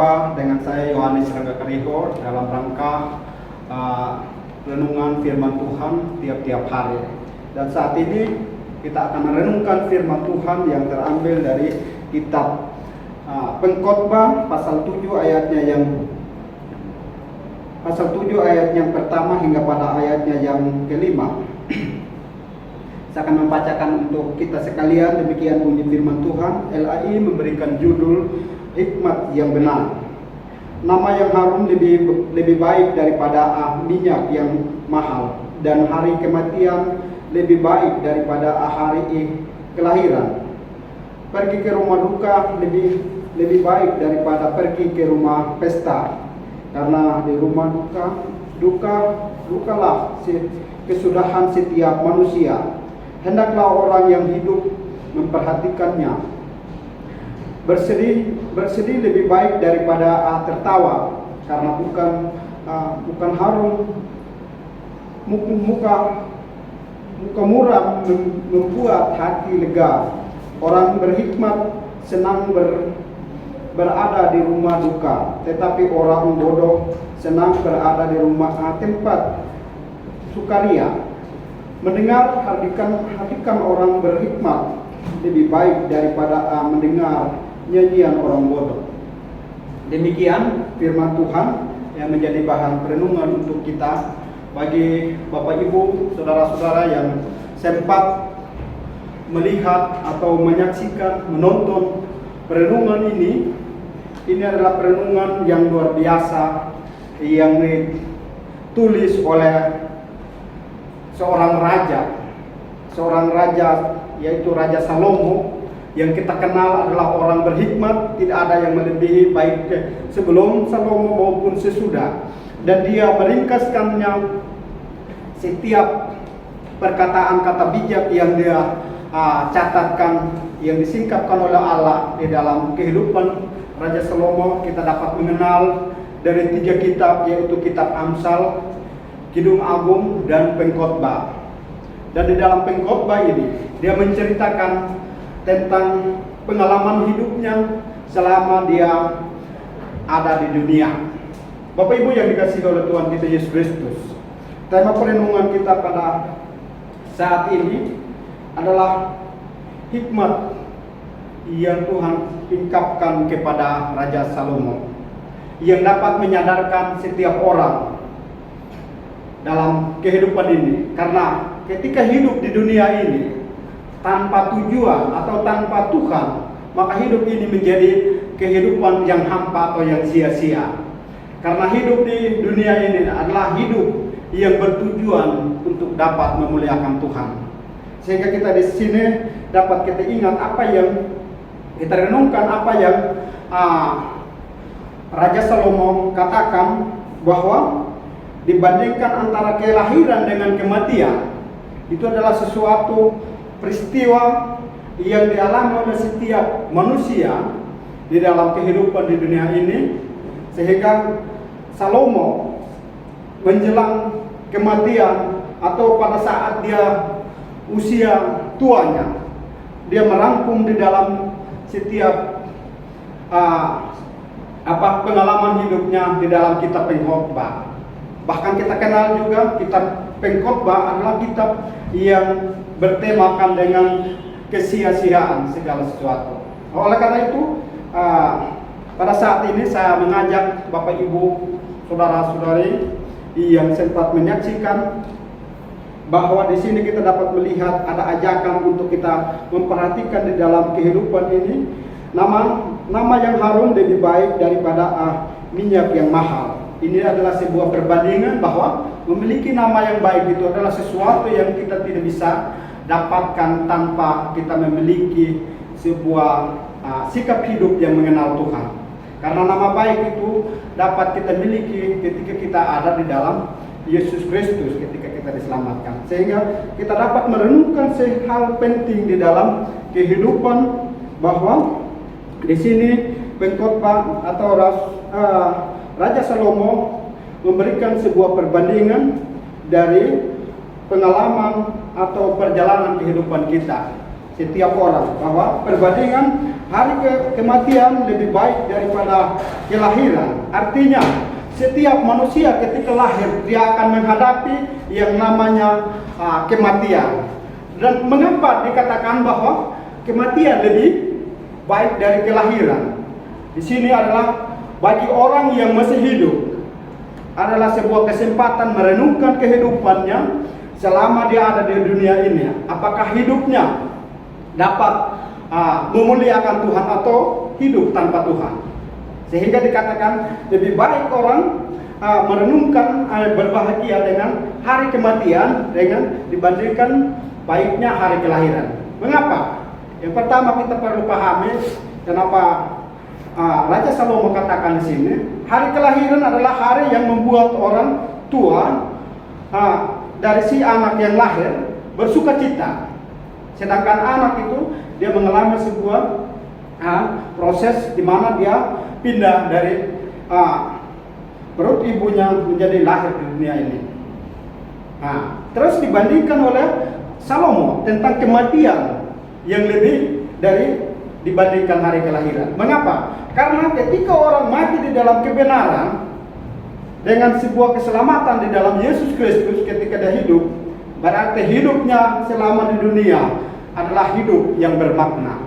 berjumpa dengan saya Yohanes Rangga-Kariho dalam rangka renungan firman Tuhan tiap-tiap hari. Dan saat ini kita akan merenungkan firman Tuhan yang terambil dari kitab Pengkhotbah pasal 7 ayatnya ayat yang pertama hingga pada ayatnya yang kelima. Saya akan membacakan untuk kita sekalian. Demikian bunyi firman Tuhan. LAI memberikan judul Hikmat yang Benar. Nama yang harum lebih baik daripada minyak yang mahal, dan hari kematian lebih baik daripada hari kelahiran. Pergi ke rumah duka lebih baik daripada pergi ke rumah pesta, karena di rumah dukalah kesudahan setiap manusia. Hendaklah orang yang hidup memperhatikannya. Bersedih lebih baik daripada tertawa, karena bukan harum muka muram membuat hati lega. Orang berhikmat senang berada di rumah duka, tetapi orang bodoh senang berada di rumah tempat sukaria. Mendengar hadikan orang berhikmat lebih baik daripada mendengar nyanyian orang bodoh. Demikian firman Tuhan yang menjadi bahan perenungan untuk kita. Bagi Bapak Ibu, saudara-saudara yang sempat melihat atau menyaksikan, menonton perenungan ini adalah perenungan yang luar biasa yang ditulis oleh seorang raja, yaitu Raja Salomo, yang kita kenal adalah orang berhikmat. Tidak ada yang melebihi baik sebelum Salomo maupun sesudah. Dan dia meringkaskannya setiap perkataan kata bijak yang dia catatkan, yang disingkapkan oleh Allah di dalam kehidupan Raja Salomo. Kita dapat mengenal dari 3 kitab, yaitu kitab Amsal, Kidung Agung, dan Pengkhotbah. Dan di dalam Pengkhotbah ini dia menceritakan tentang pengalaman hidupnya selama dia ada di dunia. Bapak Ibu yang dikasihi oleh Tuhan kita Yesus Kristus, tema perenungan kita pada saat ini adalah hikmat yang Tuhan ungkapkan kepada Raja Salomo, yang dapat menyadarkan setiap orang dalam kehidupan ini. Karena ketika hidup di dunia ini tanpa tujuan atau tanpa Tuhan, maka hidup ini menjadi kehidupan yang hampa atau yang sia-sia. Karena hidup di dunia ini adalah hidup yang bertujuan untuk dapat memuliakan Tuhan. Sehingga kita di sini dapat kita ingat apa yang kita renungkan, apa yang Raja Salomo katakan, bahwa dibandingkan antara kelahiran dengan kematian, itu adalah sesuatu peristiwa yang dialami oleh setiap manusia di dalam kehidupan di dunia ini. Sehingga Salomo menjelang kematian atau pada saat dia usia tuanya, dia merangkum di dalam setiap pengalaman hidupnya di dalam kitab Pengkhotbah. Bahkan kita kenal juga kitab Pengkhotbah adalah kitab yang bertemakan dengan kesia-siaan segala sesuatu. Oleh karena itu, pada saat ini saya mengajak Bapak Ibu, saudara-saudari yang sempat menyaksikan, bahwa di sini kita dapat melihat ada ajakan untuk kita memperhatikan di dalam kehidupan ini. Nama yang harum lebih baik daripada minyak yang mahal. Ini adalah sebuah perbandingan bahwa memiliki nama yang baik itu adalah sesuatu yang kita tidak bisa dapatkan tanpa kita memiliki sebuah sikap hidup yang mengenal Tuhan. Karena nama baik itu dapat kita miliki ketika kita ada di dalam Yesus Kristus, ketika kita diselamatkan. Sehingga kita dapat merenungkan hal penting di dalam kehidupan, bahwa di sini Pengkhotbah atau Raja Salomo memberikan sebuah perbandingan dari pengalaman atau perjalanan kehidupan kita. setiap orang bahwa perbandingan hari kematian lebih baik daripada kelahiran. Artinya setiap manusia ketika lahir dia akan menghadapi yang namanya kematian. Dan mengapa dikatakan bahwa kematian lebih baik dari kelahiran? Di sini adalah bagi orang yang masih hidup adalah sebuah kesempatan merenungkan kehidupannya selama dia ada di dunia ini. Apakah hidupnya dapat memuliakan Tuhan atau hidup tanpa Tuhan? Sehingga dikatakan lebih baik orang merenungkan berbahagia dengan hari kematian dibandingkan baiknya hari kelahiran. Mengapa? Yang pertama kita perlu pahami kenapa Raja Salomo katakan di sini, hari kelahiran adalah hari yang membuat orang tua dari si anak yang lahir bersuka cita. Sedangkan anak itu dia mengalami sebuah proses di mana dia pindah dari perut ibunya menjadi lahir di dunia ini. Terus dibandingkan oleh Salomo tentang kematian yang lebih dari dibandingkan hari kelahiran. Mengapa? Karena ketika orang mati di dalam kebenaran dengan sebuah keselamatan di dalam Yesus Kristus ketika dia hidup, berarti hidupnya selama di dunia adalah hidup yang bermakna.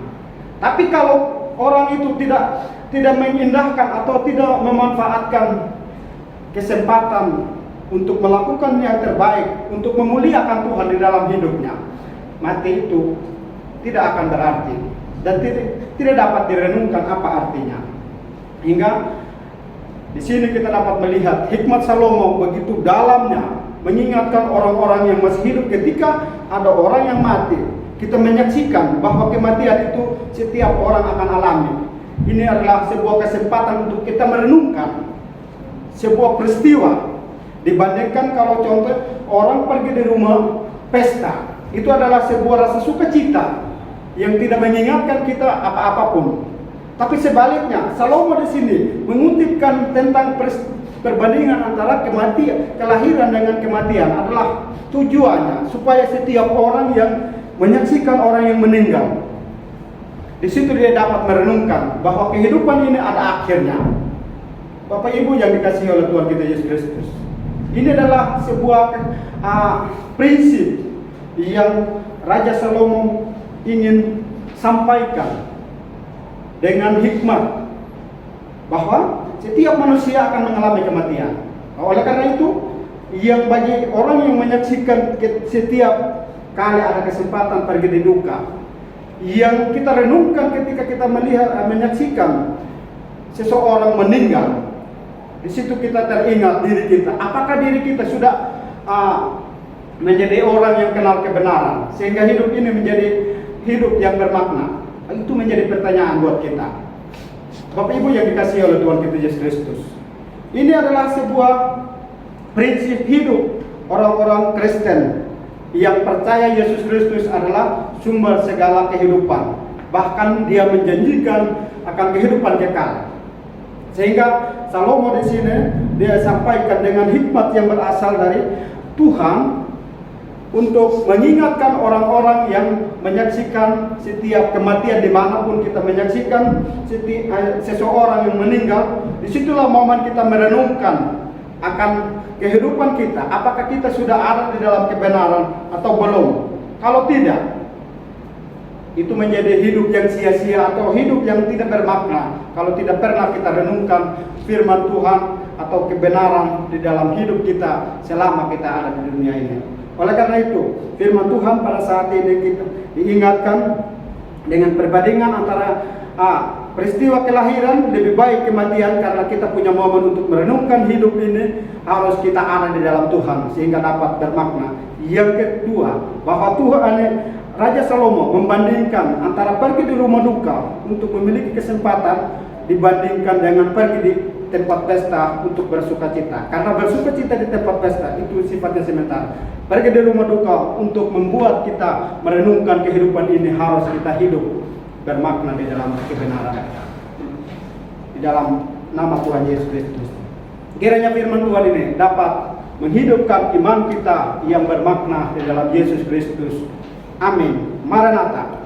Tapi kalau orang itu tidak mengindahkan atau tidak memanfaatkan kesempatan untuk melakukan yang terbaik, untuk memuliakan Tuhan di dalam hidupnya, mati itu tidak akan berarti dan tidak dapat direnungkan apa artinya. Hingga di sini kita dapat melihat hikmat Salomo begitu dalamnya mengingatkan orang-orang yang masih hidup ketika ada orang yang mati. Kita menyaksikan bahwa kematian itu setiap orang akan alami. Ini adalah sebuah kesempatan untuk kita merenungkan sebuah peristiwa. Dibandingkan kalau contoh orang pergi di rumah pesta, itu adalah sebuah rasa sukacita yang tidak mengingatkan kita apa-apapun. Tapi sebaliknya, Salomo di sini mengutipkan tentang perbandingan antara kematian, kelahiran dengan kematian adalah tujuannya supaya setiap orang yang menyaksikan orang yang meninggal, di situ dia dapat merenungkan bahwa kehidupan ini ada akhirnya. Bapak Ibu yang dikasihi oleh Tuhan kita Yesus Kristus, ini adalah sebuah prinsip yang Raja Salomo ingin sampaikan dengan hikmat bahwa setiap manusia akan mengalami kematian. Oleh karena itu, yang bagi orang yang menyaksikan setiap kali ada kesempatan pergi di duka, yang kita renungkan ketika kita menyaksikan seseorang meninggal, di situ kita teringat diri kita. Apakah diri kita sudah menjadi orang yang kenal kebenaran sehingga hidup ini menjadi hidup yang bermakna? Itu menjadi pertanyaan buat kita. Bapak Ibu yang dikasihi oleh Tuhan kita Yesus Kristus, ini adalah sebuah prinsip hidup orang-orang Kristen yang percaya Yesus Kristus adalah sumber segala kehidupan. Bahkan dia menjanjikan akan kehidupan kekal. Sehingga Salomo di sini dia sampaikan dengan hikmat yang berasal dari Tuhan untuk mengingatkan orang-orang yang menyaksikan setiap kematian dimanapun kita menyaksikan seseorang yang meninggal. Disitulah momen kita merenungkan akan kehidupan kita. Apakah kita sudah ada di dalam kebenaran atau belum? Kalau tidak, itu menjadi hidup yang sia-sia atau hidup yang tidak bermakna kalau tidak pernah kita renungkan firman Tuhan atau kebenaran di dalam hidup kita selama kita ada di dunia ini. Oleh karena itu, firman Tuhan pada saat ini kita diingatkan dengan perbandingan antara peristiwa kelahiran lebih baik kematian, karena kita punya momen untuk merenungkan hidup ini harus kita ada di dalam Tuhan sehingga dapat bermakna. Yang kedua, bahwa Raja Salomo membandingkan antara pergi di rumah duka untuk memiliki kesempatan dibandingkan dengan pergi di tempat pesta untuk bersuka cita. Karena bersuka cita di tempat pesta itu sifatnya sementara. Pergi di rumah duka untuk membuat kita merenungkan kehidupan ini harus kita hidup bermakna di dalam kebenaran, di dalam nama Tuhan Yesus Kristus. Kiranya firman Tuhan ini dapat menghidupkan iman kita yang bermakna di dalam Yesus Kristus. Amin. Maranatha.